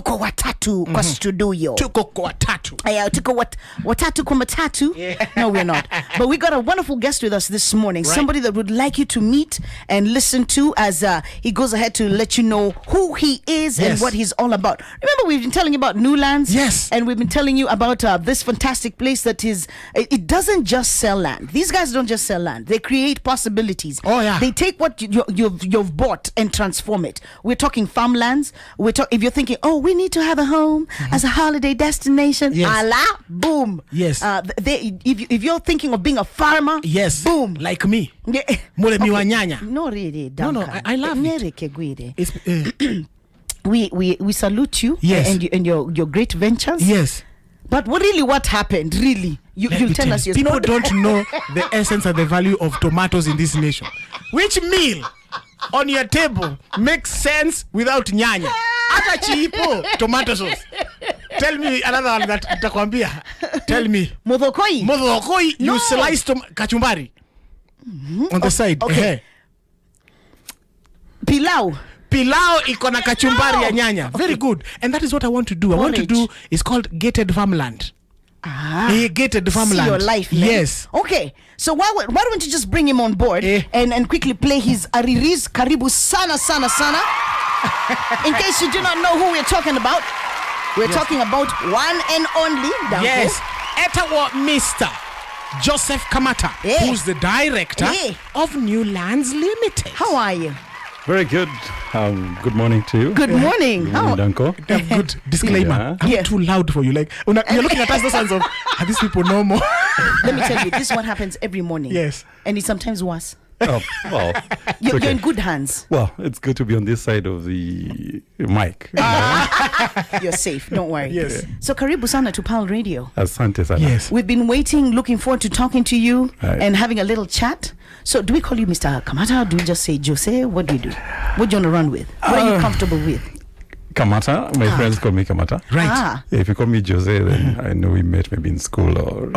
tuko watatu kwa studio. Tuko kwa watatu. Tuko watatu kwa matatu. Yeah. No, we're not. But we got a wonderful guest with us this morning. Right. Somebody that would like you to meet and listen to as he goes ahead to let you know who he is and what he's all about. Remember, we've been telling you about Newlands. Yes. And we've been telling you about this fantastic place that is, it doesn't just sell land. These guys don't just sell land. They create possibilities. Oh, yeah. They take what you've bought and transform it. We're talking farmlands. If you're thinking, oh, we need to have a home as a holiday destination, Allah, boom. Yes. If you're thinking of being a farmer, yes, boom. like me. Mulemi wa nyanya. No, really, Duncan. No, I love it. We salute you. Yes. And your great ventures. Yes. But what happened, really? You'll tell us your people story. Don't know the essence and the value of tomatoes in this nation. Which meal on your table makes sense without nyanya? Ata chipo tomato sauce. Tell me another one that nitakwambia. Tell me. Modhokoi. No. You slice kachumbari on the side. Okay. Pilau iko na kachumbari ya nyanya. Very good. And that is what I want to do. Porridge. I want to do is called gated farmland. Gated farmland. See your life, man. Yes. Okay. So why don't you just bring him on board and quickly play his Ariri's Karibu Sana Sana Sana. In case you do not know who we're talking about, we're talking about one and only Danko. Yes. Etawa Mr. Joseph Kamata, who's the director of Newlands Limited. How are you? Very good. Good morning to you. Good morning. Good morning, Danko. Good disclaimer. I'm too loud for you. Like, you're looking at us, the sense of, are these people normal? Let me tell you, this one happens every morning. Yes. And it's sometimes worse. Oh, well. You're in good hands. Well, it's good to be on this side of the mic. You're safe. Don't worry. Yes. So, Karibu Sana to Pal Radio. Asante sana. Yes. We've been waiting, looking forward to talking to you and having a little chat. So, do we call you Mr. Kamata? Do we just say Jose? What do you do? What do you want to run with? What are you comfortable with? Kamata. My friends call me Kamata. Right. If you call me Jose, then I know we met maybe in school or...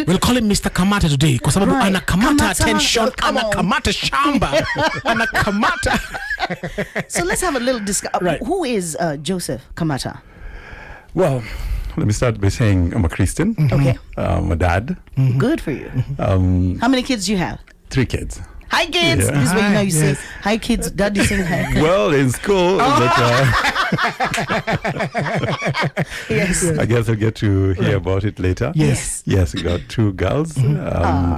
We'll call him Mr. Kamata today. Kwa sababu anakamata attention, anakamata shamba, anakamata. So let's have a little discussion. Right. Who is Joseph Kamata? Well, let me start by saying I'm a Christian. Okay. I'm a dad. Good for you. How many kids do you have? 3 kids. Hi, kids. Yeah. This is what you say. Yes. Hi, kids. Daddy saying hi. Well, in school, but Yes. I guess I'll get to hear about it later. Yes. Yes, we got 2 girls and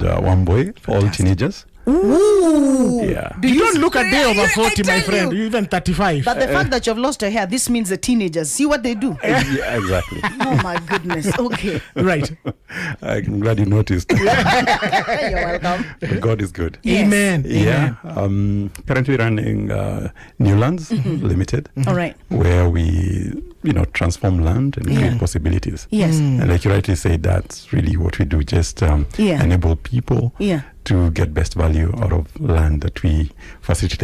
1 boy, all teenagers. Ooh. Yeah. You don't look a day over 40, my friend. You. You're even 35. But the fact that you've lost your hair, this means the teenagers. See what they do. Yeah, exactly. Oh, my goodness. Okay. Right. I'm glad you noticed. You're welcome. God is good. Yes. Amen. Yeah. Currently running Newlands Limited. All right. Where we, transform land and create possibilities. Yes. And like you rightly said, that's really what we do. Just enable people to get best value out of land that we facilitate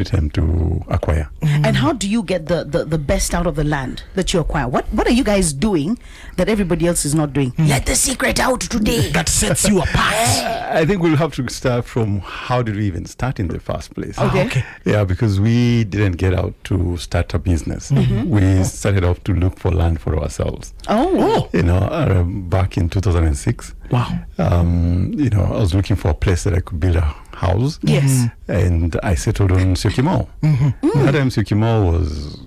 them to acquire. And how do you get the best out of the land that you acquire? What are you guys doing that everybody else is not doing? Let the secret out today. That sets you apart. I think we'll have to start from how did we even start in the first place. Okay. Yeah, because we didn't get out to start a business. We started off to look for land for ourselves. Oh. Back in 2006. Wow. I was looking for a place that I could build a house. Yes. And I settled on Syokimau. That time Syokimau was,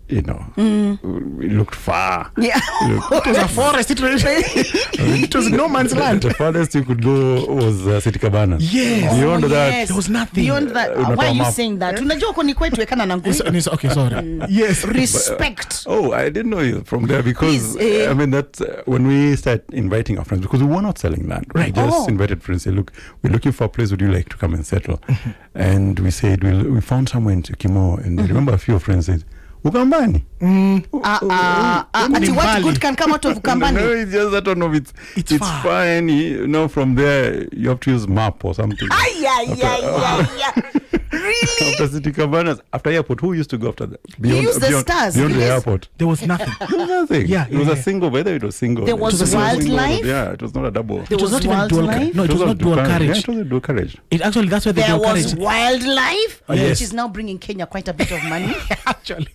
it looked far. Yeah. It was a forest. It was no man's land. The farthest you could go was Sitikabana. Yes. Beyond that, there was nothing. Beyond that, why are you saying that? Unajua koni kwetu ekana na ngui. Okay, sorry. Yes. Respect. I didn't know you from there because Please, that's when we start inviting our friends, because we were not selling land. Right. We just invited friends. Say, look, we're looking for a place. Would you like to come and settle? And we said we found somewhere in Syokimau, and I remember a few friends said, Ukambani. What good can come out of Ukambani? No, it's just that one of it's fine. From there you have to use map or something. Really? After City Cabanas, after airport, who used to go after that? Used the stars. Beyond the Yes. airport. There was nothing. There was nothing. Yeah, It was yeah, a single, whether it was single. There was It a single wildlife? Yeah, it was not a double. There It was was not even dual wildlife? carriage. No, it was not dual Yeah, carriage. it was a dual carriage. It actually, that's where the There dual was carriage. wildlife, Yes. which is now bringing Kenya quite a bit of money. Actually.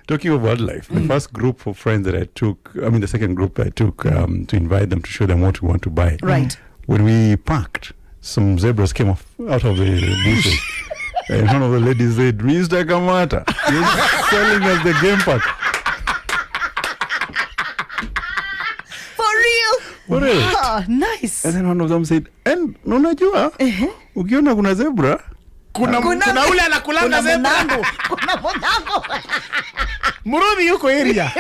Talking of wildlife, the first group of friends that I took, the second group I took to invite them to show them what we want to buy. Right. When we parked, some zebras came out of the bushes. And one of the ladies said, Mr. Kamata, you're selling us the game park. For real? For real. Oh, nice. And then one of them said, and unajua, ukiona kuna zebra, Kuna ule anakulanga zebra. Kuna monango. Murudhi yuko area.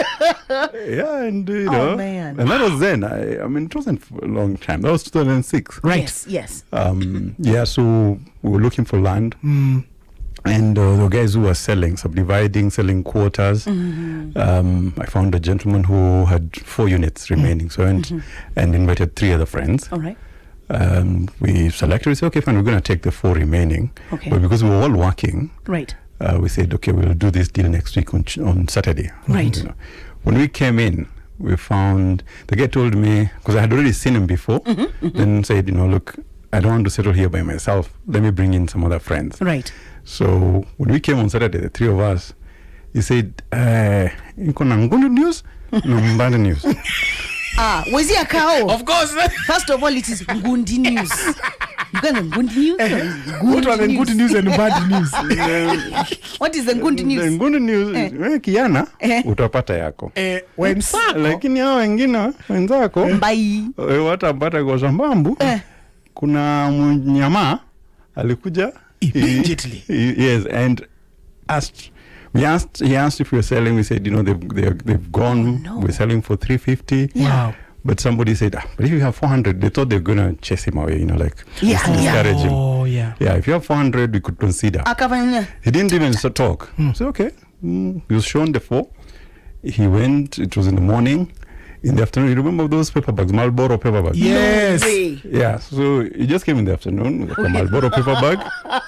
yeah, and you know, man. and that was then. I mean, it wasn't for a long time. That was 2006. Right. Yes. Yeah, so we were looking for land. And the guys who were subdividing, selling quarters, I found a gentleman who had 4 units remaining. So and invited 3 other friends. All right. We selected. We said, okay, fine, we're going to take the 4 remaining. Okay. But because we were all working, Right. we said, okay, we'll do this deal next week on Saturday. Right. You know. When we came in, we found the guy told me, because I had already seen him before, then said, look, I don't want to settle here by myself. Let me bring in some other friends. Right. So when we came on Saturday, the 3 of us, he said, "Iko na Ngundu news, na Mbande news." Was he a cow? Of course. First of all, it is Ngundi news. You got Ngundi news? What are the good news and bad news? What is the Ngundi The news? Ngundu news, Kiana, utapata yako. Wenzako. Lakini hao wengine wenzako, Bye. watapata kwa Shambambu. Kuna mnyama alikuja Immediately. Yes, and he asked if we were selling. We said, they've gone. no. We're selling for 350. Wow. But somebody said, but if you have 400, they thought they were gonna chase him away. Yeah, discourage him. Oh, yeah. Yeah, if you have 400, we could consider. Akafanya. He didn't even talk. So okay, he was shown the 4. He went. It was in the morning. In the afternoon, you remember those paper bags, Marlboro paper bags? Yes. No way. Yeah, so he just came in the afternoon with a Marlboro paper bag.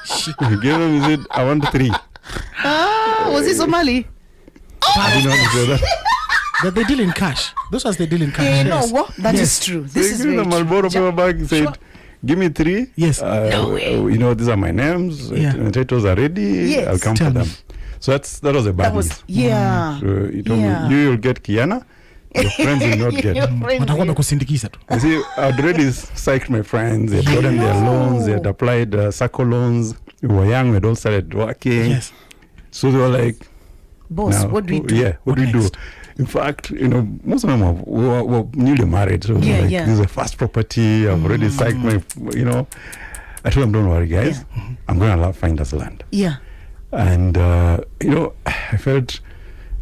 He gave him, he said, I want 3. Was he Somali? I didn't know how to say that. That they deal in cash. Those are the deal in cash. No, Yes. what? That is Yes. true. So This he is gave him very the Marlboro true. paper bag. He said, Sure. give me 3. Yes. No way. These are my names. Yeah. The titles are ready. Yes. I'll come Tell for me. them. So that was a bad That was, news. yeah. So he told Yeah. me, you'll get Kiana. Your friends will not get. Your friends Watakuwa will- wamekusindikiza tu. You see, I'd already psyched my friends. They had gotten their loans. They had applied SACCO loans. We were young. We had all started working. Yes. So they were like, Boss, now, what do we do? Yeah, what do we do? next? In fact, most of them were newly married. So Yeah, like, yeah. this is a first property. I've already psyched my, I told them, don't worry, guys. I'm going to find us land. Yeah. And, I felt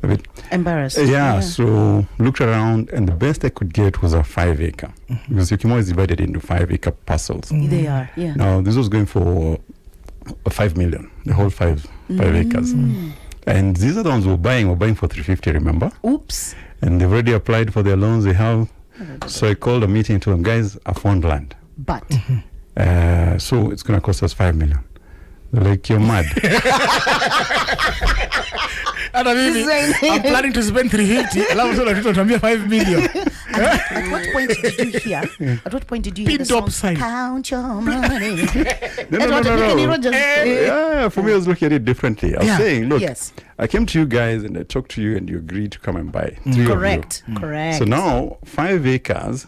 a bit Embarrassed. so looked around, and the best I could get was a 5 acre. Because Yukimo is divided into 5 acre parcels. They are, yeah. Now, this was going for 5 million, the whole 5 acres. And these are the ones were buying for 350, remember? Oops. And they've already applied for their loans. They have. So I called a meeting to them, guys, I found land. But So it's going to cost us 5 million. They're like, you're mad. Hata mimi, I'm planning to spend 350. Alafu sasa watoto watuambia 5 million. at what point did you hear? At what point did you hear the Pinned up song, sign. Count your money? No. Kenny Rogers. Yeah, for me, I was looking at it differently. I was Yeah. saying, look, Yes. I came to you guys and I talked to you and you agreed to come and buy. 3 of you. Correct. Correct. So now 5 acres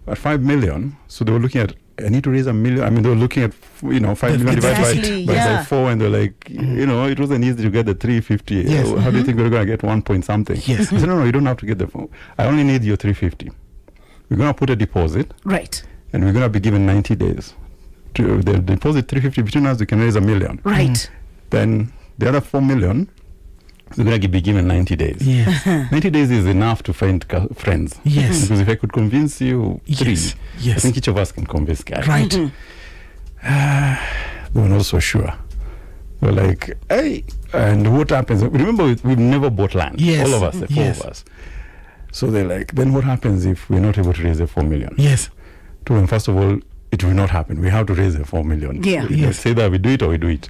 at 5 million. So they were looking at, I need to raise $1 million. I mean, they were looking at 5 million divided Exactly, by yeah. 4, and they're like, it wasn't easy to get the 350. Yes. How do you think we're going to get 1 point something? Yes. I said, no, you don't have to get the 4. I only need your 350. We're going to put a deposit, Right. and we're going to be given 90 days. To the deposit 350 between us, we can raise $1 million. Right. Then the other 4 million, we're going to be given 90 days. Yes. 90 days is enough to find friends. Yes. Because if I could convince you 3, Yes. Yes. I think each of us can convince guys. Right. They were not so sure. They were like, hey, and what happens? Remember, we've never bought land. Yes. All of us, the 4 Yes. of us. So they're like, then what happens if we're not able to raise the 4 million? Yes. To them, first of all, it will not happen. We have to raise the 4 million. Yeah. It's either we do it or we do it.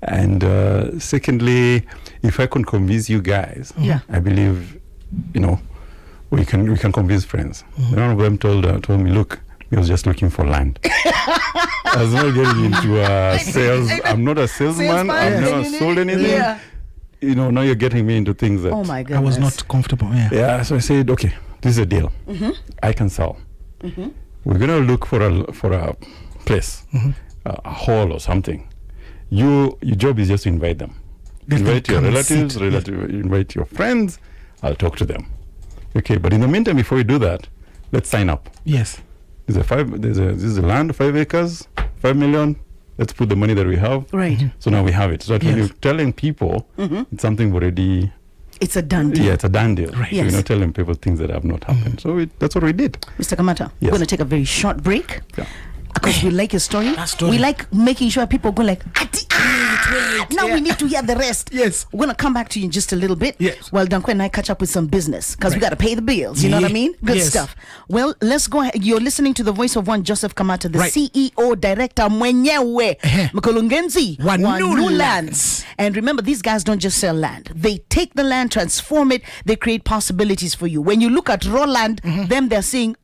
And secondly, if I can convince you guys, I believe, we can convince friends. One of them told me, look, he was just looking for land. I was not getting into sales. I'm not a salesman. I've never sold anything. Yeah. Now you're getting me into things that Oh my goodness. I was not comfortable. Yeah. so I said, okay, this is a deal. I can sell. We're gonna look for a place, a hall or something. Your job is just to invite them. Invite your relatives, invite your friends. I'll talk to them. Okay, but in the meantime, before you do that, let's sign up. Yes. This is a land, 5 acres, 5 million. Let's put the money that we have. Right. So now we have it. So that when you're telling people, it's something already. It's a done deal. Yeah, it's a done deal. Right. So you're not telling people things that have not happened. So that's what we did. Mr. Kamata, we're Yes. going to take a very short break. Yeah. Because we like your story. That story. We like making sure people go like, now we need to hear the rest. Yes. We're going to come back to you in just a little bit. Yes. While Danko and I catch up with some business. Because we Right. got to pay the bills. You know what I mean? Good Yes. stuff. Well, let's go ahead. You're listening to the voice of one Joseph Kamata, the Right. CEO, director, mwenyewe, Mkolongenzi, Wa wa New New Lands. Lands. And remember, these guys don't just sell land. They take the land, transform it. They create possibilities for you. When you look at raw land, them they're saying,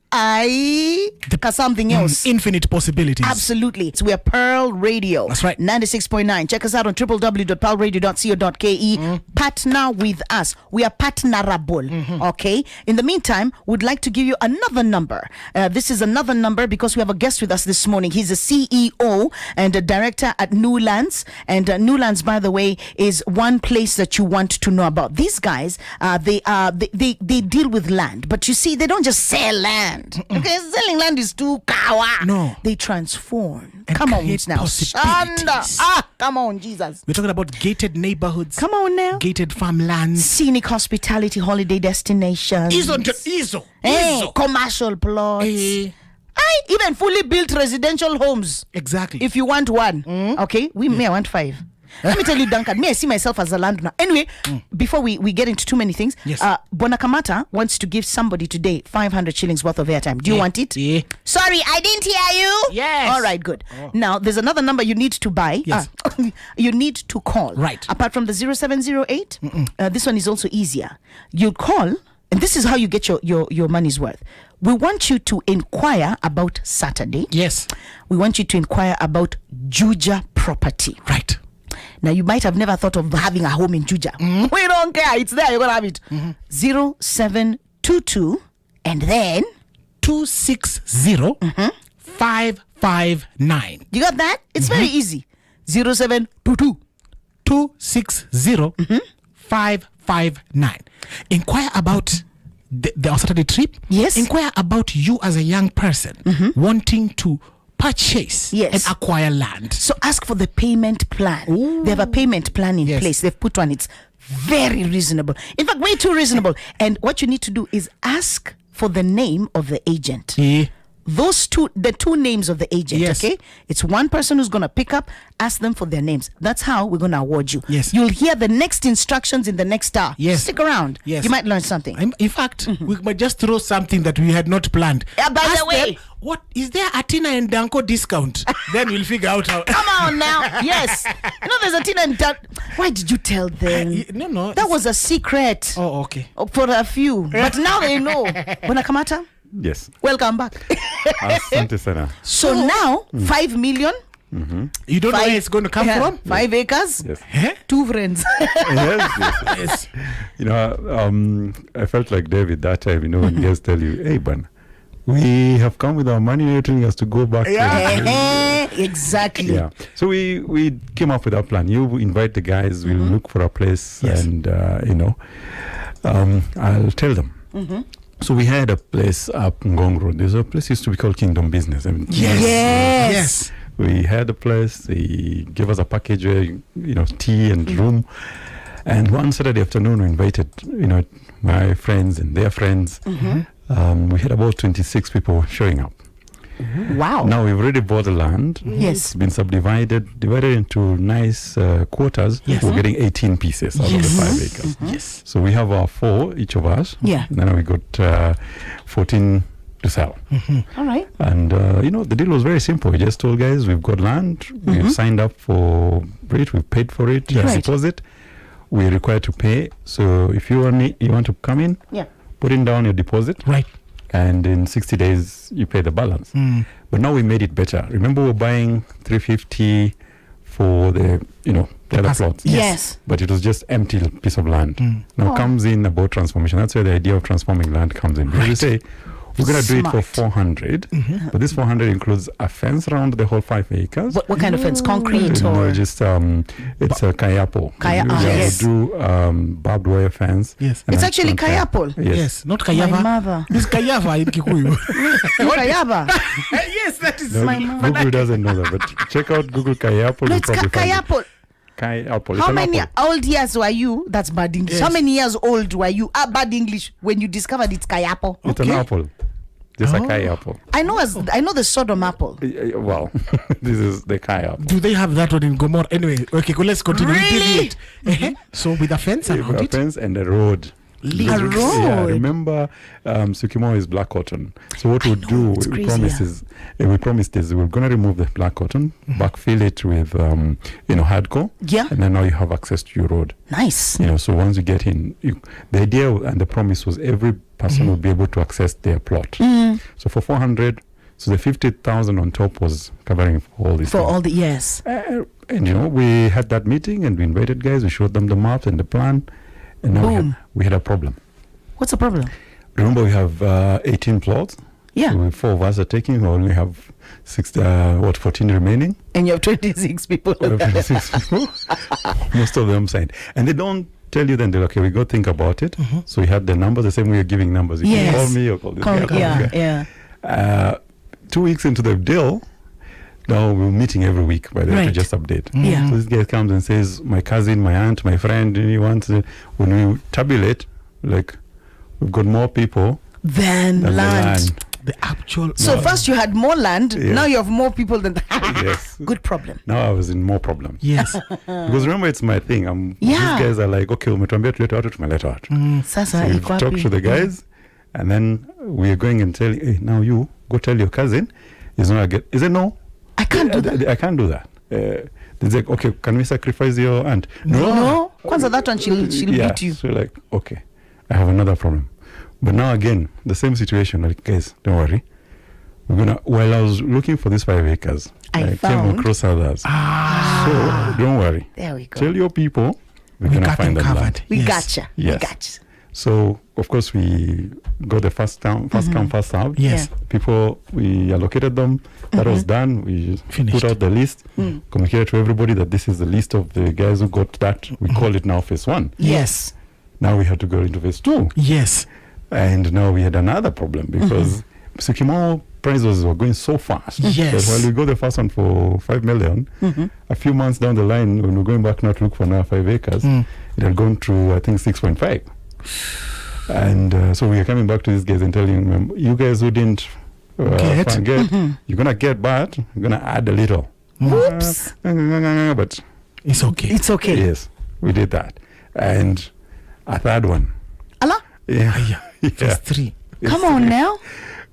something else. Infinite possibilities. Absolutely. So we are Pearl Radio. That's right. 96.9. Check us out on www.pearlradio.co.ke. Partner with us. We are partnerable. Okay. In the meantime, we'd like to give you another number. This is another number because we have a guest with us this morning. He's a CEO and a director at New Lands. And New Lands, by the way, is one place that you want to know about. These guys, they deal with land. But you see, they don't just sell land. Okay, selling land is too kawa. No. They transform. And Come on create now. possibilities. Shanda. Come on, Jesus. We're talking about gated neighborhoods. Come on now. Gated farmlands. Scenic hospitality holiday destinations. Iso. Commercial plots. Eh. Even fully built residential homes. Exactly. If you want one. Okay, I want 5. Let me tell you, Duncan, I see myself as a landowner. Anyway, before we get into too many things, Yes. Bona Kamata wants to give somebody today 500 shillings worth of airtime. Do you want it? Yeah. Sorry, I didn't hear you. Yes. All right, good. Now, there's another number you need to buy. Yes. You need to call. Right. Apart from the 0708, this one is also easier. You call, and this is how you get your money's worth. We want you to inquire about Saturday. Yes. We want you to inquire about Juja property. Right. Now, you might have never thought of having a home in Juja. We don't care. It's there. You're going to have it. 0722 and then 260 559. you got that? It's very easy. 0722. 260 559. Inquire about the Saturday trip. Yes. Inquire about you as a young person wanting to purchase Yes. and acquire land. So ask for the payment plan. They have a payment plan in Yes. place. They've put one. It's very reasonable. In fact, way too reasonable. And what you need to do is ask for the name of the agent. Yeah. The two names of the agent, Yes. okay? It's one person who's going to pick up, ask them for their names. That's how we're going to award you. Yes. You'll hear the next instructions in the next hour. Yes. Stick around. Yes. You might learn something. In fact, we might just throw something that we had not planned. Yeah, by the Ask way. them, what is there a Tina and Danko discount? Then we'll figure out how. Come on now. Yes. There's a Tina and why did you tell them? No. That was a secret. Oh, okay. For a few. But now they know. Bona Kamata, Yes. welcome back. Asante sana. So now, 5 million. You don't know where it's going to come from? 5 acres. Yes. Eh? 2 friends. Yes. Yes. I felt like David that time, when guests tell you, hey, Ban, we have come with our money, you're telling us to go back. Exactly. Yeah. So we came up with our plan. You invite the guys, we'll look for a place, Yes. and, I'll tell them. So we had a place up Ngong Road. There's a place used to be called Kingdom Business. Yes. We had a place. They gave us a package where, tea and room. And one Saturday afternoon, we invited, my friends and their friends. We had about 26 people showing up. Wow. Now we've already bought the land. Yes. It's been divided into nice quarters. Yes. We're getting 18 pieces out of the 5 acres. Yes. So we have our 4, each of us. Yeah. And then we got 14 to sell. All right. And, the deal was very simple. We just told guys, we've got land, we've signed up for it, we've paid for it, Right. deposit. We're required to pay. So if you want to come in, Yeah. put in down your deposit, Right. and in 60 days, you pay the balance. But now we made it better. Remember, we're buying 350 for the other parcel. plots. Yes. But it was just empty piece of land. Now Oh. comes in about transformation. That's where the idea of transforming land comes in. Because we say, we're going to do it for Smart. 400, but this 400 includes a fence around the whole 5 acres. What kind of fence? Concrete No, or? just it's a kayapo. Yes. We'll do barbed wire fence. Yes. and It's a actually front yard. kayapol. Yes. Not My Kayava. mother. It's Kayava in Kikuyu. Kayaba. Yes, that is No, My mother. Google doesn't know that, but check out Google kayapo. No, you'll it's probably find it. kayapol. Kayapo. It's How an many apple. old years were you? That's bad English. Yes. How many years old were you? Bad English when you discovered it's kayapo. It's an Okay. apple. Just a Oh. kayapo. I know the Sodom apple. Well, this is the kayapo. Do they have that one in Gomorrah? Anyway, okay, cool, let's continue. We Really? deviate. So with a fence around A it. fence and a road. A road. Yeah, remember, Sukimo is black cotton. So what we'll do, it's we crazy, promised is we're going to remove the black cotton, backfill it with, hardcore. Yeah. And then now you have access to your road. Nice. So once you get in, the idea and the promise was every person will be able to access their plot. So for 400, so the 50,000 on top was covering for all this. For all the years. And we had that meeting and we invited guys, we showed them the maps and the plan. And now Boom. we had a problem. What's the problem? Remember, we have 18 plots. Yeah. So 4 of us are taking. We only have 14 remaining. And you have 26 people. We have 26 people. Most of them signed. And they don't tell you then, they're okay, we go think about it. So we had the numbers, the same way you're giving numbers. You Yes. can call me or call this guy. Call this guy. Yeah. 2 weeks into the deal, now we're meeting every week by the way to Right. just update. Yeah. So this guy comes and says, my cousin, my aunt, my friend, he wants when we tabulate, like we've got more people Then than land. the land. The actual. So first you had more land, Yeah. now you have more people than Yes. Good problem. Now I was in more problems. Yes. Because remember, it's my thing. Yeah. These guys are like, okay, umetuambia tulete watu, tumeleta watu. Sasa So we've iko wapi? talked to the guys, and then we are going and telling, hey, now you go tell your cousin, he's not get. Is it no? I can't do that. I can't do that. They say, okay, can we sacrifice your aunt? No. Kwanza that one she'll Yeah. beat you. So like, okay, I have another problem. But now again, the same situation. Like, guys, don't worry. While I was looking for these 5 acres, I came found- across others. So don't worry. There we go. Tell your people we're We gonna got them find the covered. land. We Yes. gotcha. We Yes. gotcha. So of course we got the first come, first served. Yes. People, we allocated them. That was done. We Finished. put out the list, communicated to everybody that this is the list of the guys who got that. We call it now phase 1. Yes. Now we had to go into phase 2. Yes. And now we had another problem because Sukimo prices were going so fast. Yes. That while we got the first one for 5 million, a few months down the line, when we're going back now to look for another 5 acres, it had gone to, I think, 6.5. And so we are coming back to these guys and telling them, you guys who didn't Get. you're going to get, but you're going to add a little. Whoops. But It's okay. It's okay. yes, we did that. And a third one. Allah, Yeah. Yeah. Phase 3. come on now.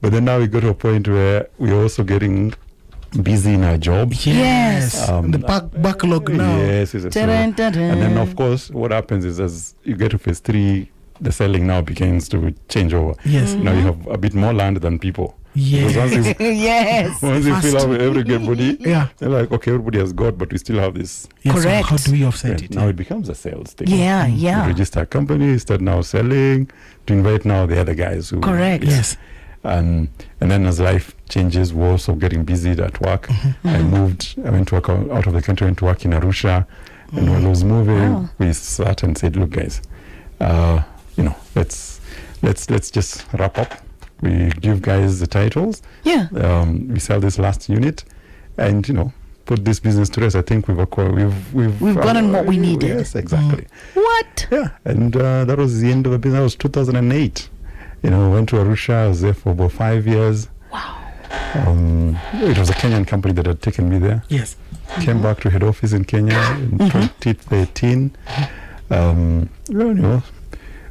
But then now we got to a point where we're also getting busy in our jobs. Yes. The backlog now. Yes, yes, yes. Dun, dun, dun. And then, of course, what happens is as you get to phase 3, the selling now begins to change over. Yes. Now you have a bit more land than people. Because once Yes. you, Yes. once you Fast. fill out everybody, Yeah. they're like, okay, everybody has got, but we still have this. Yes. So Correct. how do we offset Right. it? Now it becomes a sales thing. Yeah, You yeah. register a company, start now selling, to invite now the other guys who. Correct. Yes. And then as life changes, we're also getting busy at work. I went to work out of the country, went to work in Arusha. And when I was moving, Wow. we sat and said, look guys, let's just wrap up. We give guys the titles. Yeah. We sell this last unit and, put this business to rest. I think we've gotten what we needed. Yes, exactly. What? Yeah, and that was the end of the business. That was 2008. Went to Arusha. I was there for about 5 years. Wow. It was a Kenyan company that had taken me there. Yes. Came back to head office in Kenya in 2013.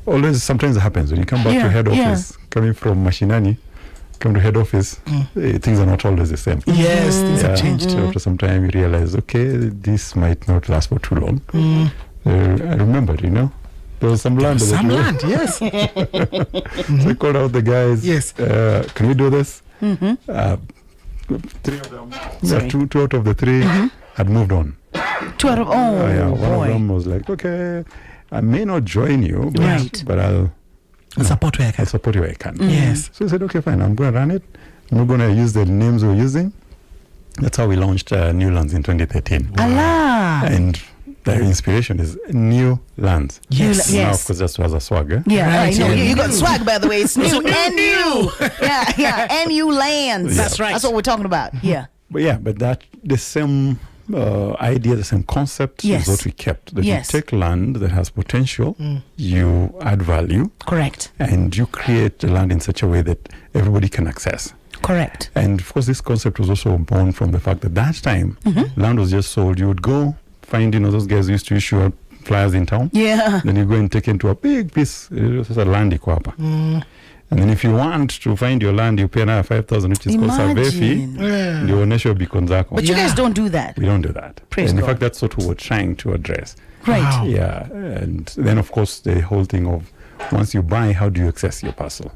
Always sometimes it happens when you come back Yeah, to head yeah. office, coming from Mashinani, come to head office, things are not always the same. Yes, things have changed. So after some time, you realize, okay, this might not last for too long. I remember, there was some land. Yes. So I called out the guys. Yes. Can we do this? 3 of them. Sorry. Two out of the 3 had moved on. 2 out of One boy. of them was like, okay, I may not join you, but I'll Support where I can. support you where I can. Yes. So I said, okay, fine, I'm going to run it. I'm not going to use the names we're using. That's how we launched Newlands in 2013. Allah. And the inspiration is New Lands. Yes. New- Now, Yes. of course, that's was a swagger. Yeah, Right, I know. yeah. You got swag, by the way. It's new. new. NU. Yeah, NU lands. That's right. That's what we're talking about. Yeah. But that the same idea, the same concept Yes. is what we kept. That Yes. you take land that has potential, you add value, Correct. and you create the land in such a way that everybody can access. Correct. And of course, this concept was also born from the fact that time, land was just sold. You would go find, those guys who used to issue out flyers in town. Yeah. Then you go and take into a big piece, it's a land iko hapa. And then if you want to find your land, you pay another 5,000, which is called survey fee. Imagine. Ndio uoneshe beacon zako. But you guys don't do that. We don't do that. Praise and in God. fact, that's what we were trying to address. Right. Wow. Yeah. And then, of course, the whole thing of once you buy, how do you access your parcel?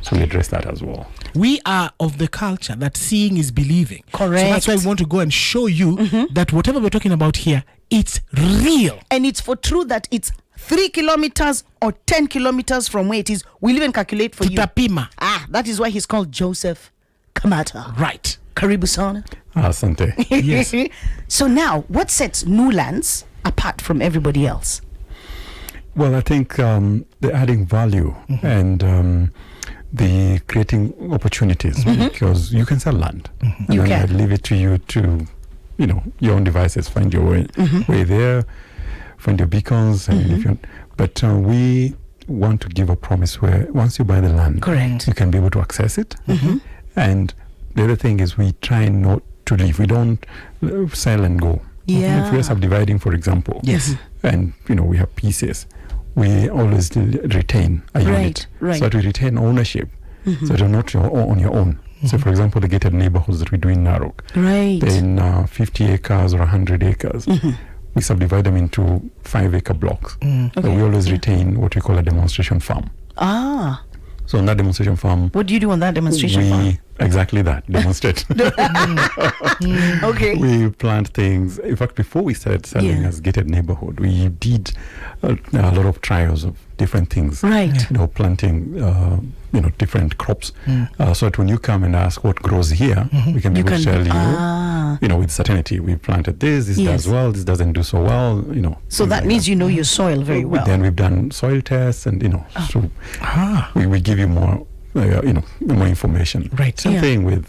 So we address that as well. We are of the culture that seeing is believing. Correct. So that's why we want to go and show you that whatever we're talking about here, it's real. And it's for true that it's 3 kilometers or 10 kilometers from where it is. We'll even calculate for you. Tutapima. That is why he's called Joseph Kamata. Right. Karibu sana. Asante. Yes. So now, what sets Newlands apart from everybody else? Well, I think the adding value and the creating opportunities because you can sell land. And You then can. I leave it to you to, your own devices, find your way there, find your beacons. And if you, but we want to give a promise where once you buy the land, Correct. you can be able to access it. And the other thing is we try not to leave. We don't sell and go. Yeah. If we are subdividing, for example, Yes. and we have pieces, we always retain a unit, right. so that we retain ownership, so that you're not on your own. So, for example, the gated neighborhoods that we do in Narok, Right. they're in 50 acres or 100 acres. We subdivide them into 5-acre blocks. So we always retain what we call a demonstration farm. So on that demonstration farm, What do you do on that demonstration farm? exactly that, demonstrate. Okay. We plant things. In fact, before we started selling Yeah. as gated neighborhood, we did a lot of trials of different things. Right. Planting, different crops. So that when you come and ask what grows here, we can be You able to can- tell you, with certainty, we planted this Yes. does well, this doesn't do so well, So things that like means you know your soil very well. Then we've done soil tests and, so we give you more, more information. Right. Same Yeah. thing with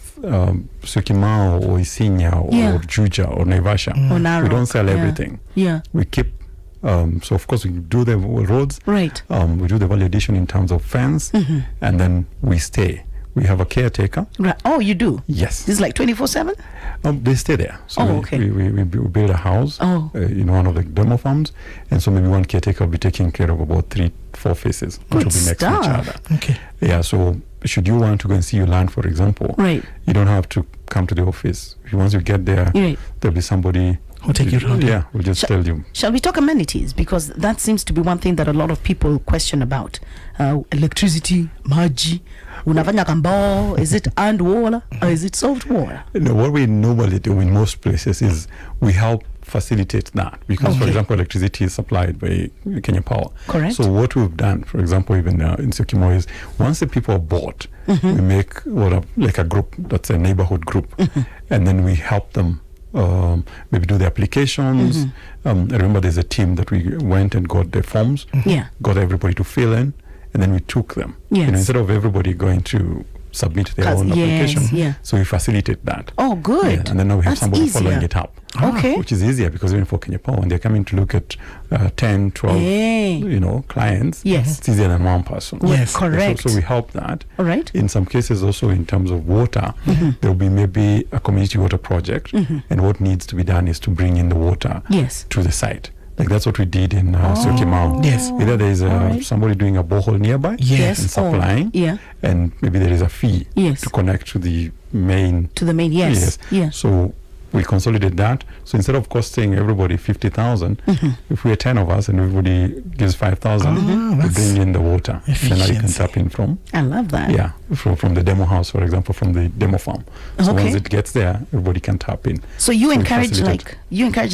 Syokimau or Isinya or Yeah. Juja or Naivasha. Or Narok, We don't sell yeah. everything. Yeah. We keep, so of course we do the roads. Right. We do the validation in terms of fence and then we stay. We have a caretaker. Right. Oh, you do? Yes. This is like 24/7? They stay there. So Oh, okay. we build a house Oh. in one of the demo farms. And so maybe one caretaker will be taking care of about 3-4 faces, which Good will be next to each stuff. other. Okay. Yeah, so should you want to go and see your land, for example, Right. you don't have to come to the office. Once you get there, Right. there'll be somebody Who'll take you around. Yeah, we'll just tell you. Shall we talk amenities? Because that seems to be one thing that a lot of people question about. Electricity, maji, unafanya kambao, is it earned water or is it salt water? What we normally do in most places is we help facilitate that because, for Okay. example, electricity is supplied by Kenya Power. Correct. So what we've done, for example, even in Syokimau is once the people are bought, we make like a group that's a neighborhood group, and then we help them maybe do the applications. I remember there's a team that we went and got the forms, Yeah. got everybody to fill in, and then we took them. Yes. Instead of everybody going to submit their own Yes, application, yeah. so we facilitate that. Oh, good. Yeah, and then now we have That's somebody easier. following it up. Okay. Which is easier because even for Kenya Power, when they're coming to look at 10, 12, Hey. clients, Yes. it's easier than one person. Yes. Correct. So we help that. All right. In some cases also in terms of water, there'll be maybe a community water project and what needs to be done is to bring in the water Yes. to the site. Like that's what we did in Syokimau. Yes. Either there is Alright. somebody doing a borehole nearby Yes. and supplying, Yeah. and maybe there is a fee Yes. to connect to the main. To the main, yes. Yes. So we consolidate that. So instead of costing everybody 50,000, if we are 10 of us and everybody gives 5,000, we that's bring in the water. And then now you can efficiency. tap in from. I love that. Yeah, from the demo house, for example, from the demo farm. So Okay. once it gets there, everybody can tap in. So you So we encourage facilitate.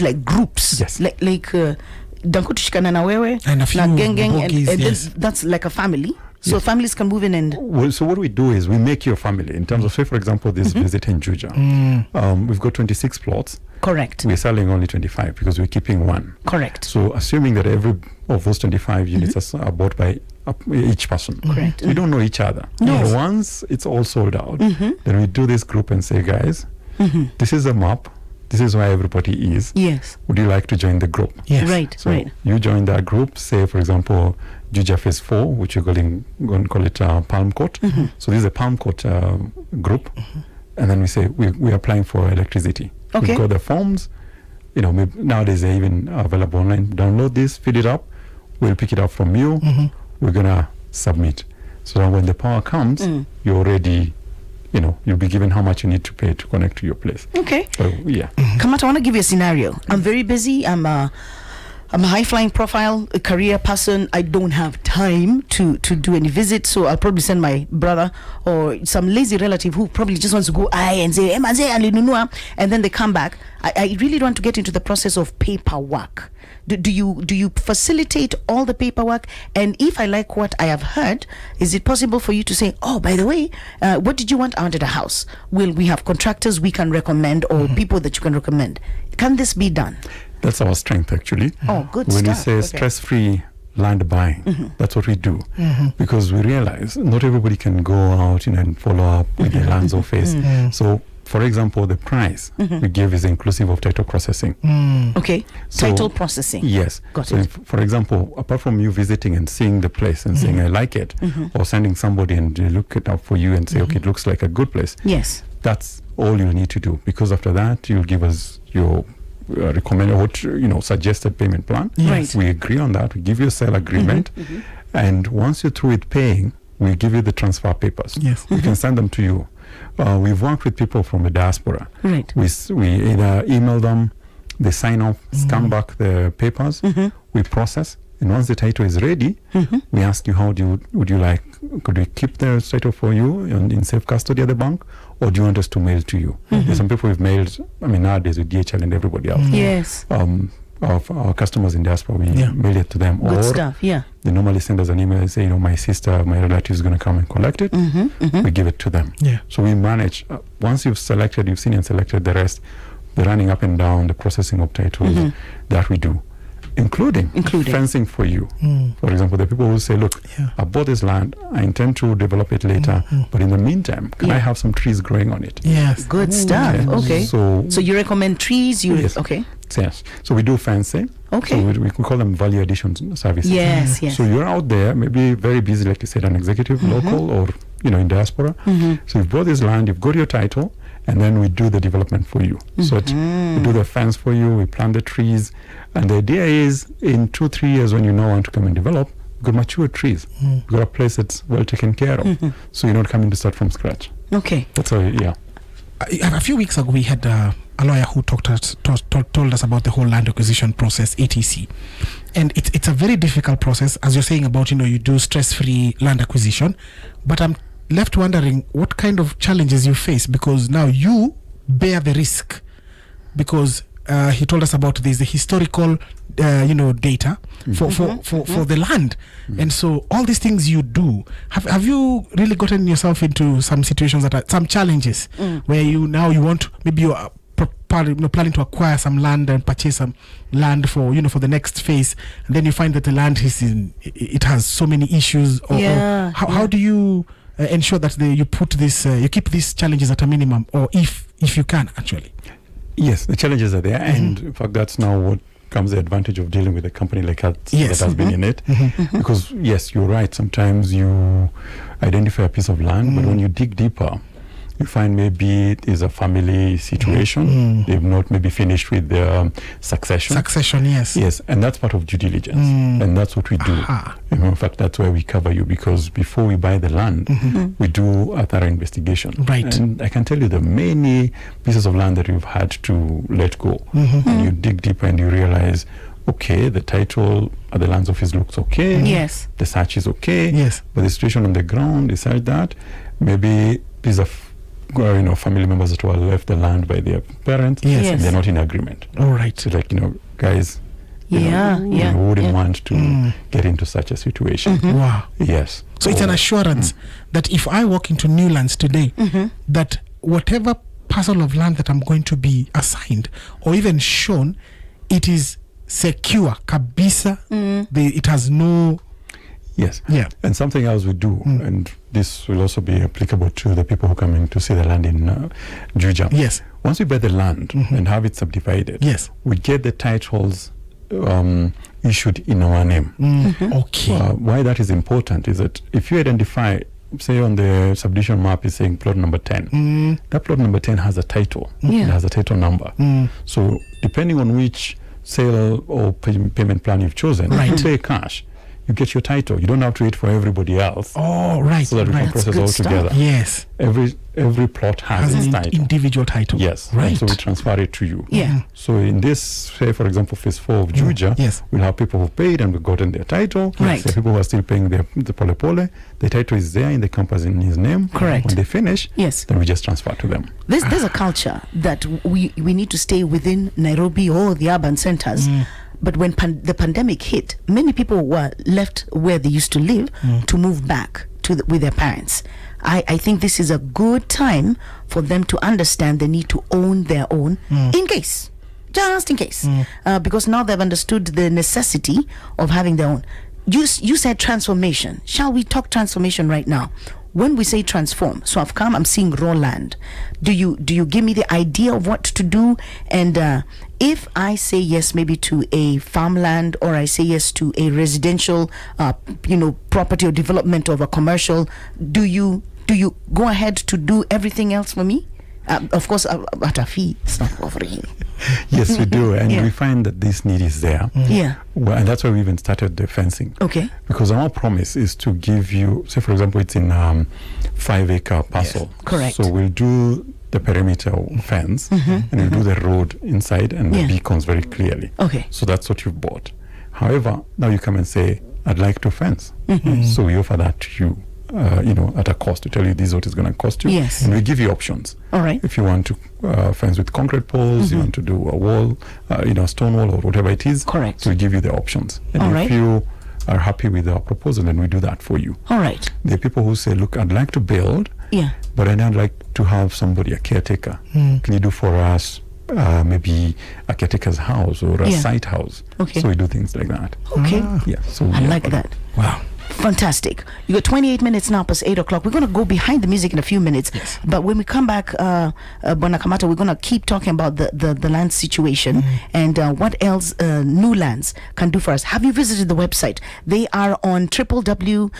like groups. Yes. Like Danko tushikana na wewe And a few na geng bogies, and yes. that's like a family. So Yes. families can move in and Well, so what we do is we make you a family. In terms of, say, for example, this visit in Juja. We've got 26 plots. correct. We're selling only 25 because we're keeping one. Correct. So assuming that every of those 25 units are bought by each person. Correct. We don't know each other. No. So once it's all sold out, then we do this group and say, guys, this is a map. This is where everybody is. Yes. Would you like to join the group? Yes. Right. So right. you join that group, say, for example, Juja Phase 4, which you're going to call it Palm Court. So this is a Palm Court group. And then we say, we're applying for electricity. Okay. We've got the forms. You know, maybe nowadays they're even available online. Download this, fill it up. We'll pick it up from you. We're going to submit. So that when the power comes, you're already, you know, you'll be given how much you need to pay to connect to your place. Okay. So, yeah. Kamata, I want to give you a scenario. I'm very busy. I'm a high-flying profile, a career person. I don't have time to do any visits, so I'll probably send my brother or some lazy relative who probably just wants to go and say, and then they come back. I really don't want to get into the process of paperwork. Do you facilitate all the paperwork? And if I like what I have heard, is it possible for you to say, oh, by the way, what did you want? I wanted a house. Will we have contractors we can recommend or people that you can recommend? Can this be done? That's our strength, actually. Oh, good When stuff. we say Okay. stress-free land buying, that's what we do. Because we realize not everybody can go out, and follow up with the lands or face. So, for example, the price we give is inclusive of title processing. Okay. So- Title processing. Yes. Got So it. if, for example, apart from you visiting and seeing the place and saying I like it, or sending somebody and they look it up for you and say, okay, it looks like a good place, Yes. that's all you need to do. Because after that, you'll give us your recommended or suggested payment plan. Right. We agree on that. We give you a sale agreement, and once you're through with paying, we give you the transfer papers. Yes. We can send them to you. We've worked with people from the diaspora. Right. We either email them, they sign off, scan back the papers, we process, and once the title is ready, we ask you would you like, could we keep the title for you in safe custody at the bank, or do you want us to mail to you? There's some people we've mailed, nowadays with DHL and everybody else. Yes. Of our customers in diaspora, we mail it to them. Good or stuff. Yeah. they normally send us an email and say, my sister, my relative is going to come and collect it. We give it to them. Yeah. So we manage, once you've seen and selected the rest, the running up and down, the processing of titles, that we do. Including fencing for you. For example, the people who say, look, I bought this land, I intend to develop it later, but in the meantime, can I have some trees growing on it? Yes. Good stuff. Yeah. Okay. So you recommend trees? Yes. Okay. yes. So we do fencing. Okay. So we call them value addition services. Yes. Yes. So you're out there, maybe very busy, like you said, an executive, local, or in diaspora. So you've bought this land, you've got your title, and then we do the development for you. So we do the fence for you, we plant the trees, and the idea is in 2-3 years when you now want to come and develop, you've got mature trees. You've got a place that's well taken care of. So you're not coming to start from scratch. Okay. That's how, A few weeks ago, we had a lawyer who told us about the whole land acquisition process, ATC. And it's a very difficult process, as you're saying about, you do stress-free land acquisition. But I'm left wondering what kind of challenges you face, because now you bear the risk. Because he told us about the historical, data for the land. And so all these things you do, have you really gotten yourself into some situations that are some challenges where you want, maybe you are planning to acquire some land and purchase some land for the next phase, and then you find that the land it has so many issues, or how do you ensure that you keep these challenges at a minimum, or if you can actually? Yes, the challenges are there, and in fact, that's now what comes the advantage of dealing with a company like us that has been in it. Because yes, you're right. Sometimes you identify a piece of land, but when you dig deeper, you find maybe it is a family situation. They've not maybe finished with their succession. Succession, yes. Yes, and that's part of due diligence, and that's what we do. You know, in fact, that's why we cover you, because before we buy the land, we do a thorough investigation. Right. And I can tell you the many pieces of land that we've had to let go, and you dig deeper and you realize, okay, the title at the lands office looks okay. Yes. The search is okay. Yes. But the situation on the ground is such that maybe these are family members that were left the land by their parents, Yes. and they're not in agreement. All right. So like, guys, we wouldn't want to get into such a situation. Wow. Yes. So it's an assurance that if I walk into Newlands today, that whatever parcel of land that I'm going to be assigned or even shown, it is secure, kabisa. It has no. Yes. Yeah. And something else we do, and this will also be applicable to the people who come in to see the land in Juja. Yes. Once we buy the land and have it subdivided, Yes. we get the titles issued in our name. Okay. Why that is important is that if you identify, say on the subdivision map is saying plot number 10, that plot number 10 has a title. It has a title number. So depending on which sale or payment plan you've chosen, Right. you pay cash, you get your title. You don't have to wait for everybody else. Oh, right. So that we can Right. process good all stuff. together. Yes. Every plot has Has its an title. individual title. Yes. Right. And so we transfer it to you. Yeah. So in this, say for example, phase 4 of Juja, Yes. we'll have people who paid and we've gotten their title. Right. So people who are still paying the pole pole, the title is there in the campus in his name. Correct. When they finish, Yes. then we just transfer to them. There's a culture that we need to stay within Nairobi or the urban centers. But when the pandemic hit, many people were left where they used to live to move back with their parents. I think this is a good time for them to understand they need to own their own just in case. Because now they've understood the necessity of having their own. You said transformation. Shall we talk transformation right now? When we say transform, so I'm seeing raw land. Do you give me the idea of what to do? And if I say yes, maybe to a farmland, or I say yes to a residential, property or development of a commercial, do you go ahead to do everything else for me? Of course, at a fee, it's not offering. Yes, we do. And we find that this need is there. Yeah. Well, and that's why we even started the fencing. Okay. Because our promise is to give you, say for example, it's in 5-acre parcel. Yes. Correct. So we'll do the perimeter fence, and we'll do the road inside and the beacons very clearly. Okay. So that's what you've bought. However, now you come and say, I'd like to fence. So we offer that to you. At a cost, to tell you this is what it's going to cost you. Yes. And we give you options. All right. If you want to fence with concrete poles, you want to do a wall, a stone wall or whatever it is. Correct. So we give you the options. And All if right. you are happy with our proposal, then we do that for you. All right. There are people who say, look, I'd like to build, but I'd like to have somebody, a caretaker. Can you do for us maybe a caretaker's house or a site house? Okay. So we do things like that. Okay. Yeah. So I like that. Wow. Fantastic. You got 28 minutes now past 8 o'clock. We're going to go behind the music in a few minutes. Yes. But when we come back, Bwana Kamata, we're going to keep talking about the land situation and what else Newlands can do for us. Have you visited the website? They are on www.newlands.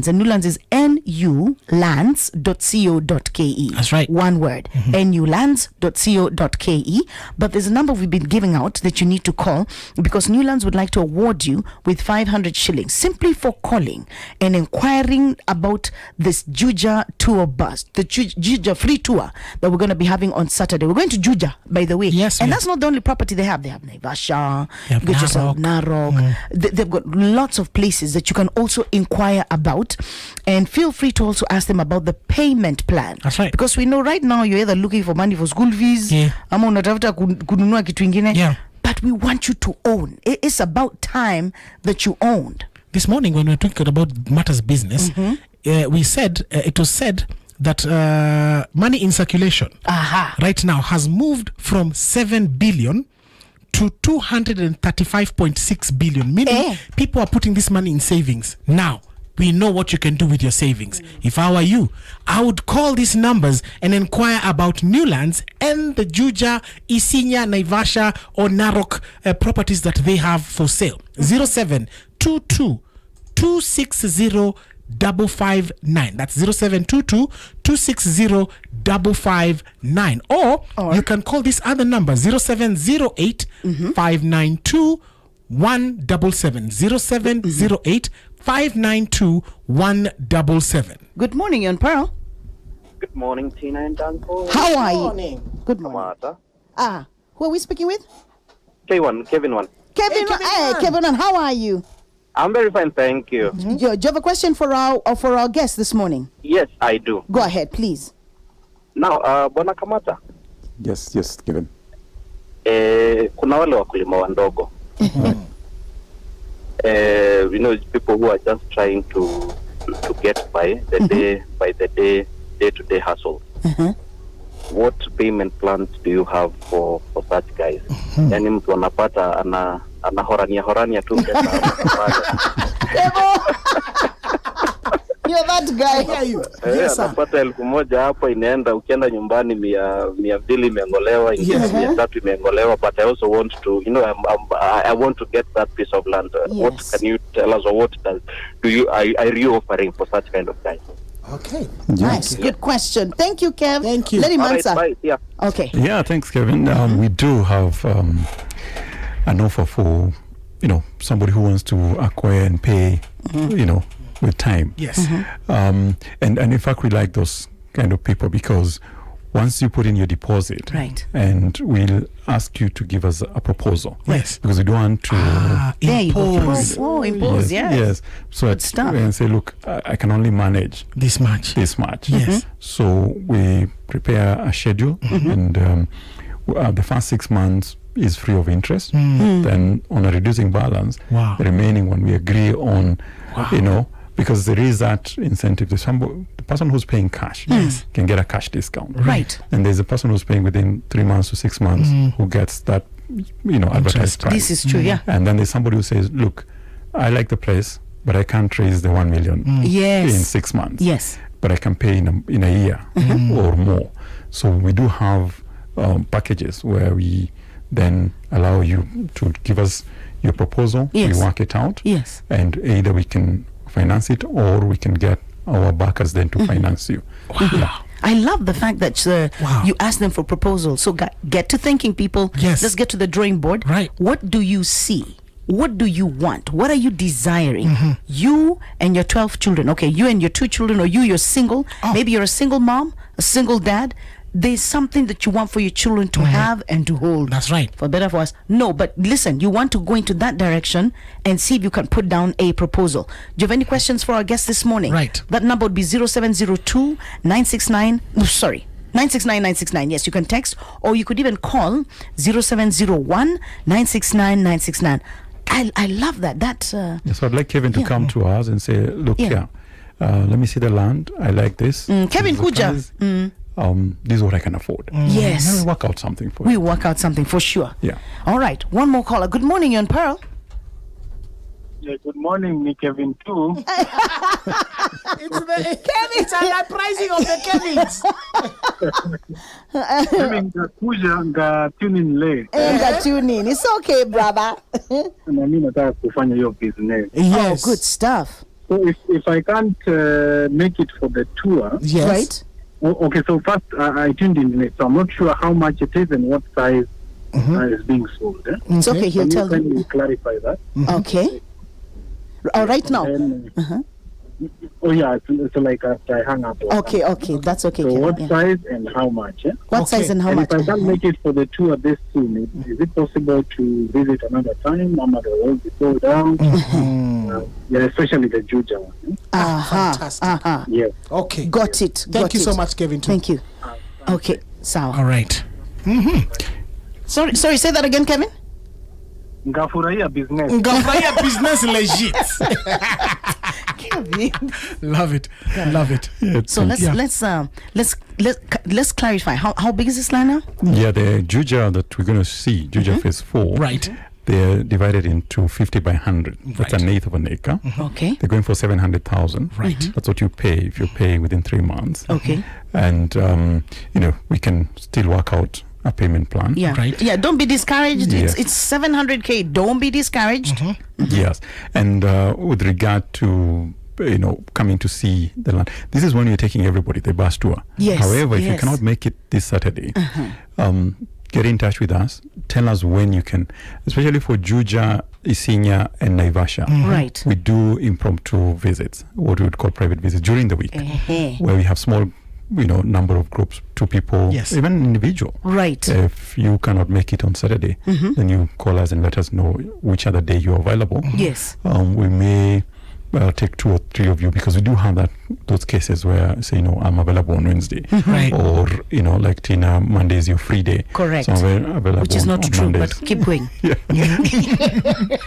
And Newlands is nulands.co.ke. That's right. One word. nulands.co.ke. But there's a number we've been giving out that you need to call, because Newlands would like to award you with 500 shillings simply for calling and inquiring about this Juja tour bus, the Juja free tour that we're going to be having on Saturday. We're going to Juja, by the way. Yes, and yes. that's not the only property they have. They have Naivasha, They have you got yourself Narok. Narok. They've got lots of places that you can also inquire about, and feel free to also ask them about the payment plan. That's right. Because we know right now you're either looking for money for school fees, ama unatafuta kununua kitu ingine. Yeah. But we want you to own. It's about time that you owned. This morning when we were talking about matters business, we said, it was said that money in circulation right now has moved from 7 billion to 235.6 billion, meaning people are putting this money in savings. Now we know what you can do with your savings. If I were you, I would call these numbers and inquire about Newlands and the Juja, Isinya, Naivasha or Narok properties that they have for sale. 0722 260 559. That's 0722 260 559. Or you can call this other number 0708 592 177. 0708 592 177. Good morning, you're on Pearl. Good morning, Tina and Danko. How are you? Good morning. Kamata. Who are we speaking with? Kevin one. Kevin. Hey, Kevin, how are you? I'm very fine, thank you. Do you have a question for our guest this morning? Yes, I do. Go ahead, please. Now, Bwana Kamata. Yes, Kevin. Kuna wale wakulima wandogo. People who are just trying to get by the day-to-day hustle. What payment plans do you have for such guys? Yani mtu anapata anahorania tu pesa. You're that guy. Anapata 1,000 hapo inaenda, ukienda nyumbani 200 imeongolewa, 300 imeongolewa, but I also want to, I want to get that piece of land. What can you tell us, or what are you offering for such kind of guys? Okay. Nice. Good question. Thank you, Kev. Thank you. Let him All right, answer. bye. Yeah. Okay. Yeah, thanks, Kevin. We do have an offer for, somebody who wants to acquire and pay, with time. Yes. And in fact, we like those kind of people because once you put in your deposit, Right. and we'll ask you to give us a proposal. Yes. Because we don't want to There you go. impose Impose, yes. Yes. So Good stuff. and say, look, I can only manage this much. this much. Yes. So we prepare a schedule, and the first 6 months is free of interest. Then on a reducing balance, Wow. the remaining one we agree on, because there is that incentive. The person who's paying cash can get a cash discount. Right. And there's a person who's paying within 3 months to 6 months who gets that, advertised price. This is true, yeah. And then there's somebody who says, look, I like the place, but I can't raise the 1 million Yes. in 6 months. Yes. But I can pay in a year or more. So we do have packages where we then allow you to give us your proposal. Yes. We work it out. Yes. And either we can finance it or we can get our backers then to finance you. Yeah. I love the fact that you ask them for proposals. So get to thinking, people. Yes. Let's get to the drawing board. Right. What do you see? What do you want? What are you desiring? You and your 12 children. Okay, you and your 2 children, or you're single. Maybe you're a single mom, a single dad. There's something that you want for your children to have and to hold. That's right. For better, for us. No, but listen, you want to go into that direction and see if you can put down a proposal. Do you have any questions for our guest this morning? Right. That number would be 0702 969. Sorry. 969-969. Yes, you can text, or you could even call 0701 969 969. I love that. So I'd like Kevin to come to us and say, look here, let me see the land. I like this. Kevin This is the Kuja. price. This is what I can afford. Yes. Then we'll work out something for We you. work out something for sure. Yeah. All right. One more caller. Good morning, you're on Pearl. Yeah, good morning, me Kevin too. It's an uprising of the Kevins. Kevin ngakuja nga tuning late. Enda tune in. It's okay, brother. Na mimi nataka kufanya hiyo business. Oh, good stuff. So if I can't make it for the tour, Yes. Right? okay. So first I tuned in late, so I'm not sure how much it is and what size is being sold. It's okay. He'll Can tell you you. clarify that? Okay. Right now. And, oh yeah, it's like after I hang up. Okay. That's okay. So Kevin. what Yeah. size and how much? What Okay. size and how And much? if I can't make it for the tour this soon, is it possible to visit another time? I'm at the road before down. Yeah, especially the Juja one. Fantastic. Yes. Okay. Got it. Thank you so much, Kevin. Too. Thank you. Okay. Sawa. All right. Sorry. Say that again, Kevin. Ngafurahia business. Ngafurahia business legit. Kevin. Love it. Love it. So let's clarify. How big is this land now? Yeah, the Juja that we're going to see, Juja Phase 4, Right. they're divided into 50 by 100. That's Right. an eighth of an acre. Okay. They're going for 700,000. Right. That's what you pay if you're paying within 3 months. Okay. And, we can still work out a payment plan. Yeah. Right. Yeah. Don't be discouraged. Yes. It's 700K. Don't be discouraged. Yes. And with regard to coming to see the land. This is when you're taking everybody, the bus tour. Yes, However, if you yes. cannot make it this Saturday, get in touch with us. Tell us when you can, especially for Juja, Isinya, and Naivasha. Right. We do impromptu visits, what we would call private visits during the week, where we have small, number of groups, 2 people, Yes. even individual. Right. If you cannot make it on Saturday, then you call us and let us know which other day you're available. Yes. We may take 2 or 3 of you, because we do have those cases where say I'm available on Wednesday, Right. or like Tina, Monday is your free day. Correct. So I'm available Which is not on true, Mondays. but keep going. Yeah. Yes.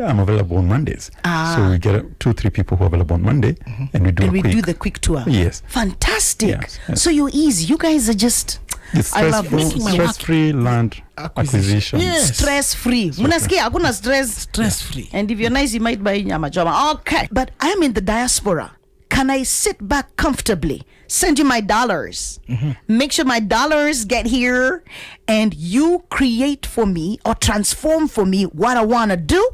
I'm available on Mondays. So we get 2-3 people who are available on Monday, and we do And a we quick. do the quick tour. Yes. Fantastic. Yes, yes. So you're easy. You guys are just It's I love making my work stress-free land acquisition. Yes. stress free. Munasikia hakuna stress. Stress free. And if you're nice, you might buy nyama choma. Okay. But I am in the diaspora. Can I sit back comfortably, send you my dollars, make sure my dollars get here, and you create for me or transform for me what I want to do?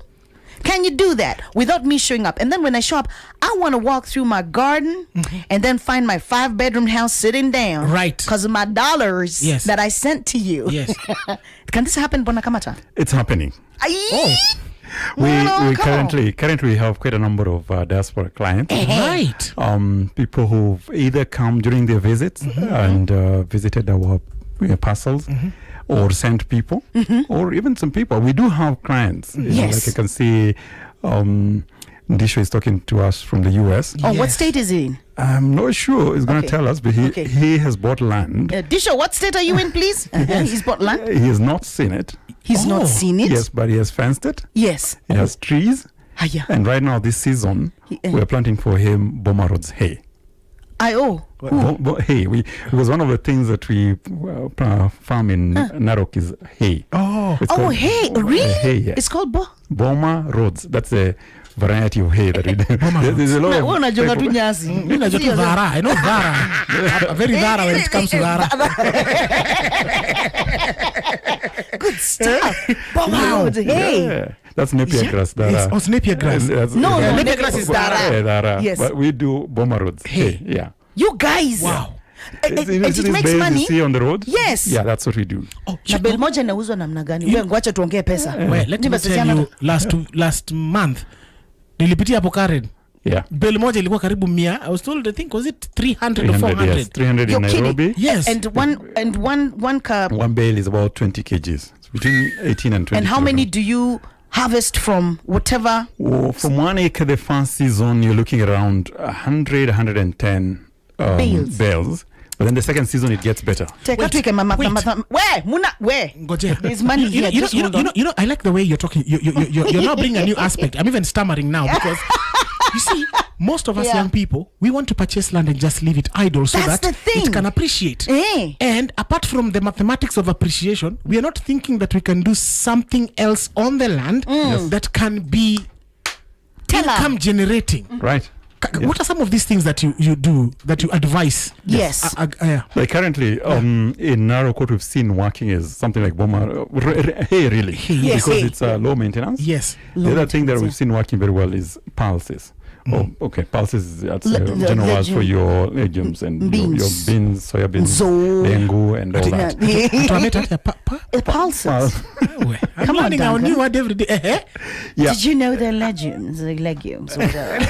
Can you do that without me showing up? And then when I show up, I want to walk through my garden and then find my 5-bedroom house sitting down. Right. Because of my dollars Yes. that I sent to you. Yes. Can this happen, Bonakamata? It's happening. Oh. We currently have quite a number of diaspora clients. Right. People who've either come during their visits and visited our parcels, or sent people, or even some people. We do have clients. Yes. Like I can see Ndisho is talking to us from the US. Oh, what Yes. state is he in? I'm not sure he's going to Okay. tell us, but Okay. he has bought land. Disho, what state are you in, please? He's bought land. He has not seen it. He's not seen it. Yes, but he has fenced it. Yes. He has trees. Hiya. And right now, this season, we're planting for him Boma Roads hay. Hay. It was one of the things that we farm in Narok is hay. Oh. It's Oh, called- hey, really? Hay, yeah. It's called Boma Roads. That's a variety of hay that we do. There's a lot Wewe of unajonga tu type of- nyasi. Mimi najua tu dhara. I know dhara. I'm very dhara when it comes to dhara. Good stuff. Boma Wow. Road, hey. Yeah. That's Napier grass. Dara. Yes. Oh, it's Napier grass. No, Yeah, no, Napier grass is Dara. Yeah, Dara. Yes. But we do Boma Roads. Hay. Yeah. You guys. Wow. And It's- it it's makes bales money. you see on the road? Yes. Yeah, that's what we do. Oh, Na bale moja inauzwa namna gani? Wewe ngoacha tuongee pesa. Well, let me Niba tell sisiana- you, last month nilipitia hapo Karen. Yeah. Bale moja ilikuwa karibu 100. I was told, I think, was it 300 or 400? Yes. 300 in You're Nairobi. kidding. Yes. And one car. One bale is about 20 kgs. It's between 18 and 20. And how many kilograms. do you harvest from whatever? Oh, from 1 acre, the first season, you're looking at around 110 bales. But then the second season, it gets better. Take Wait, tuike mama wait. where? Ngojea. There's money here. Just hold on. I like the way you're talking. You're now bringing a new aspect. I'm even stammering now because you see, most of us Yeah. young people, we want to purchase land and just leave it idle so That's that the thing. it can appreciate. Eh. And apart from the mathematics of appreciation, we are not thinking that we can do something else on the land that can be Tell her. income generating. Right. What are some of these things that you do, that you advise? Yes. Yeah. Like currently, in Narok, what we've seen working is something like Boma, hay really. Yes, because hay. it's low maintenance. Yes. The other thing that we've seen working very well is pulses. Oh, okay. Pulses, that's general words for your legumes and your Beans. beans, soya beans, Zo. dengu, and all that. Pulses. I'm Come on, learning our Duncan. new word every day. Yeah. Did you know they're legumes? Whatever.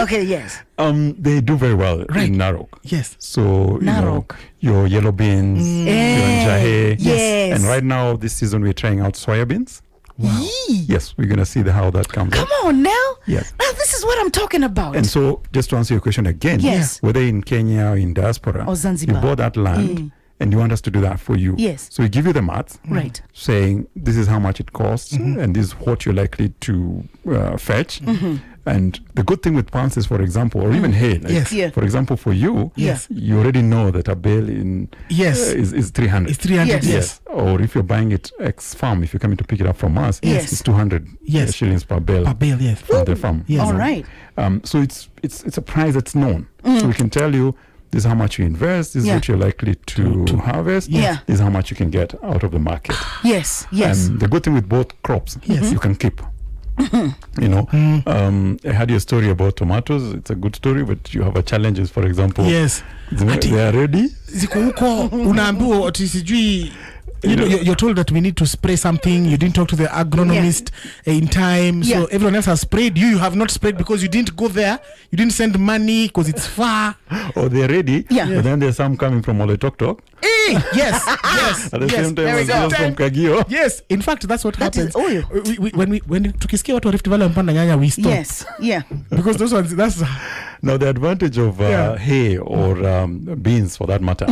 Okay, yes. They do very well Right. in Narok. Yes. So, Narok. your yellow beans, your njahe. Yes. And right now, this season, we're trying out soya beans. Wow. Yes, we're going to see how that comes Come out. on now. Yes. Now this is what I'm talking about. And so, just to answer your question again, Yes. whether in Kenya or in diaspora, Or Zanzibar. you bought that land and you want us to do that for you. Yes. So we give you the math, Right. saying this is how much it costs and this is what you're likely to fetch. And the good thing with pulses, for example, or even hay, like, Yes. Yeah. for example, for you, Yes. you already know that a bale in Yes. is 300. It's 300. Yes. Yes. Or if you're buying it ex-farm, if you're coming to pick it up from us, Yes. it's 200 Yes. shillings per bale Per bale, yes. from the farm. Yes. All right. So it's a price that's known. So we can tell you this is how much you invest, this is Yeah. what you're likely to harvest, Yeah. this is how much you can get out of the market. Yes. Yes. And the good thing with both crops, Yes. you can keep. You know, I had your story about tomatoes. It's a good story, but you have a challenges. For example, Yes. they are ready. Ziko huko unaambiwa ati sijui you're told that we need to spray something. You didn't talk to the agronomist in time. So Yeah. everyone else has sprayed. You have not sprayed because you didn't go there. You didn't send money because it's far. Or they're ready. Yeah. But then there's some coming from Oloitoktok. Yes, yes. At the yes. same time there we as go. those from Kagio. Yes, in fact, that's what That is happens. oil. When tukisikia watu wa Rift Valley wamepanda nyanya, we stop. Yes. Yeah. Because those ones, that's Now, the advantage of hay or beans, for that matter,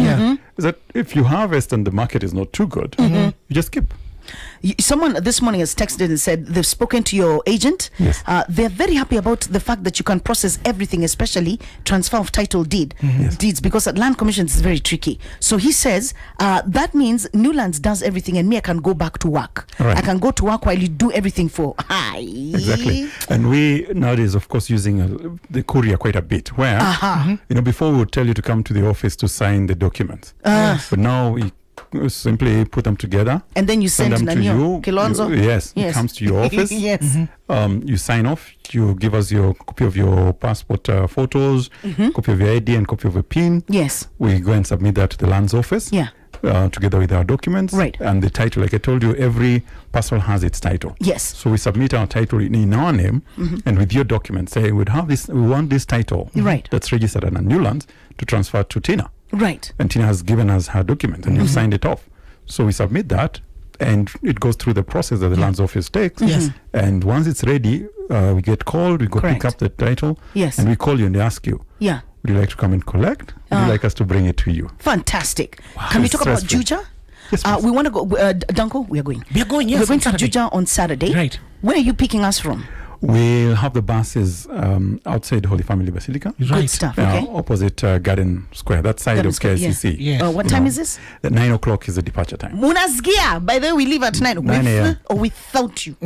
is that if you harvest and the market is not too good, you just skip. Someone this morning has texted and said they've spoken to your agent. Yes. They're very happy about the fact that you can process everything, especially transfer of title deeds, because at land commissions is very tricky. So he says that means Newlands does everything, and me, I can go back to work. Right. I can go to work while you do everything for. Exactly. And we nowadays, of course, using the courier quite a bit, where, you know, before we would tell you to come to the office to sign the documents. But now we simply put them together. And then you send them to Nanyo, you. Kilonzo. Yes, it comes to your office. Yes. You sign off. You give us your copy of your passport photos, copy of your ID, and copy of a PIN. Yes. We go and submit that to the lands office. Yeah. Together with our documents. Right. And the title, like I told you, every parcel has its title. Yes. So we submit our title in our name, and with your documents, say we want this title Right. that's registered under Newlands to transfer to Tina. Right. And Tina has given us her document, and you've signed it off. So we submit that, and it goes through the process that the lands office takes. Yes. And once it's ready, we get called, we go Correct. pick up the title, Yes. and we call you and they ask you, Yeah. would you like to come and collect? Would you like us to bring it to you? Fantastic. Can we talk about Stress-free. Juja? Yes, please. We want to go. Danko, we are going. We are going, yes, We're going on to Saturday. Juja on Saturday. Right. Where are you picking us from? We'll have the buses outside Holy Family Basilica. Good Right. stuff. Okay. Opposite Garden Square, that side Garden of Square, KICC. yeah. Yes. What You time know, is this? At 9 o'clock is the departure time. Munasgia. By the way, we leave at 9. 9 a.m. With or without you.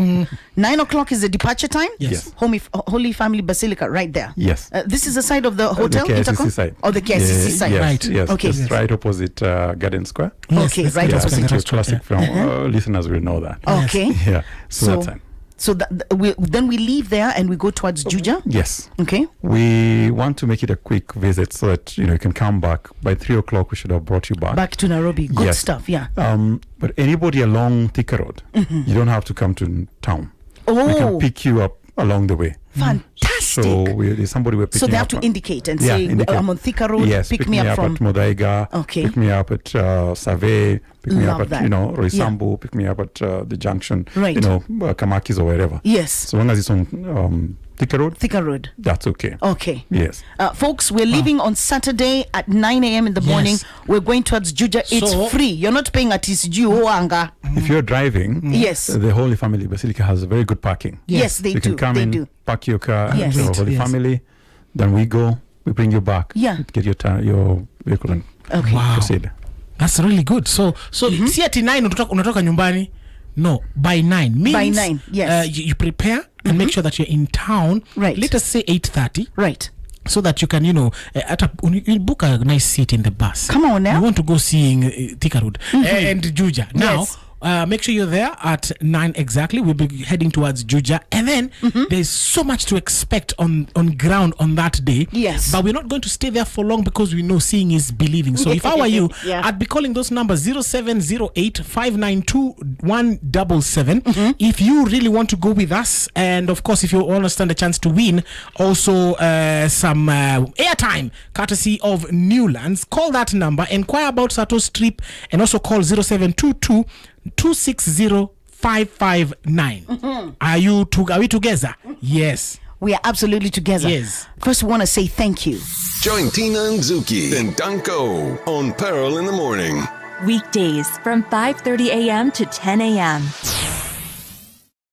9 o'clock is the departure time. Yes. Holy Family Basilica, right there. Yes. This is the side of the hotel. The KICC Intercom? side. Or the KICC side. Yes, Right. yes. Okay. Just Yes. right opposite Garden Square. Okay, that's- right that's opposite. the Classic, restaurant, classic film. Listeners will know that. Okay. Yeah. So that's it. So then we leave there and we go towards Juja. Yes. Okay. We want to make it a quick visit so that you can come back by 3 o'clock. We should have brought you back. Back to Nairobi. Good Yes. stuff. Yeah. But anybody along Thika Road, you don't have to come to town. We can Oh, pick you up along the way. fantastic. So there's somebody we're picking So they have up to on. indicate and Yeah, say, indicate. I'm on Thika Road. Yes, pick me up from. at Modaiga. Okay. Pick me up at Survey. Pick me Love up that. at Roysambu. Pick me up at the junction. Right. Kamakis or wherever. Yes. So long as it's on Thika Road, Thika Road. that's okay. Okay. Yes. Folks, we're leaving on Saturday at 9 a.m. in the morning. Yes. We're going towards Juja. It's So- free. You're not paying at Isiju Anga. If you're driving, Yes. the Holy Family Basilica has very good parking. Yes, they You do. can come They in, do. park your car Yes. at the Holy Yes. Family. Then we go, we bring you back. Yeah. Get your vehicle and Okay. Wow. proceed. That's really good. So si ati 9 unatoka nyumbani. No, by 9 means By 9, yes. you prepare and make sure that you're in town. Right. Let us say 8:30. Right. So that you can, you book a nice seat in the bus. Come on now. You want to go seeing Thika Road and Juja. Now, Yes. make sure you're there at 9 exactly. We'll be heading towards Juja. And then there's so much to expect on ground on that day. Yes. But we're not going to stay there for long because we know seeing is believing. So if I were you, Yeah. I'd be calling those numbers 0708 592 177 if you really want to go with us. And of course, if you want to stand a chance to win also some airtime courtesy of Newlands, call that number, inquire about Sato's trip, and also call 0722 260 559. Are we together? Yes. We are absolutely together. Yes. First, we want to say thank you. Join Tina and Zuki and Danko on Pearl in the Morning. Weekdays from 5:30 a.m. to 10 a.m.